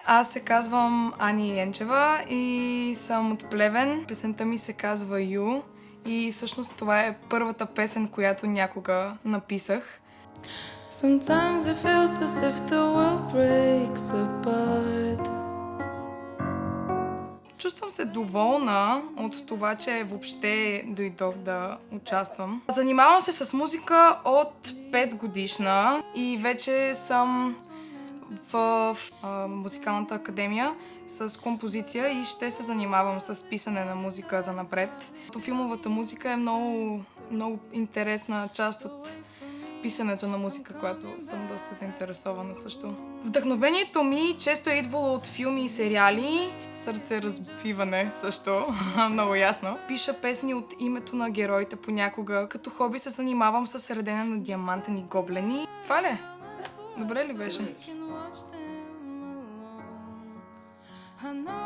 Аз се казвам Ани Енчева и съм от Плевен. Песента ми се казва Ю и всъщност това е първата песен, която някога написах. Sometimes it feels as if the world breaks apart. Чувствам се доволна от това, че въобще дойдох да участвам. Занимавам се с музика от 5 годишна и вече съм в музикалната академия с композиция и ще се занимавам с писане на музика за напред. Филмовата музика е много интересна част от писането на музика, която съм доста заинтересована също. Вдъхновението ми често е идвало от филми и сериали, сърцеразбиване също, много ясно. Пиша песни от името на героите понякога. Като хоби се занимавам с редене на диамантени гоблени. Това ли? Добре ли беше? I know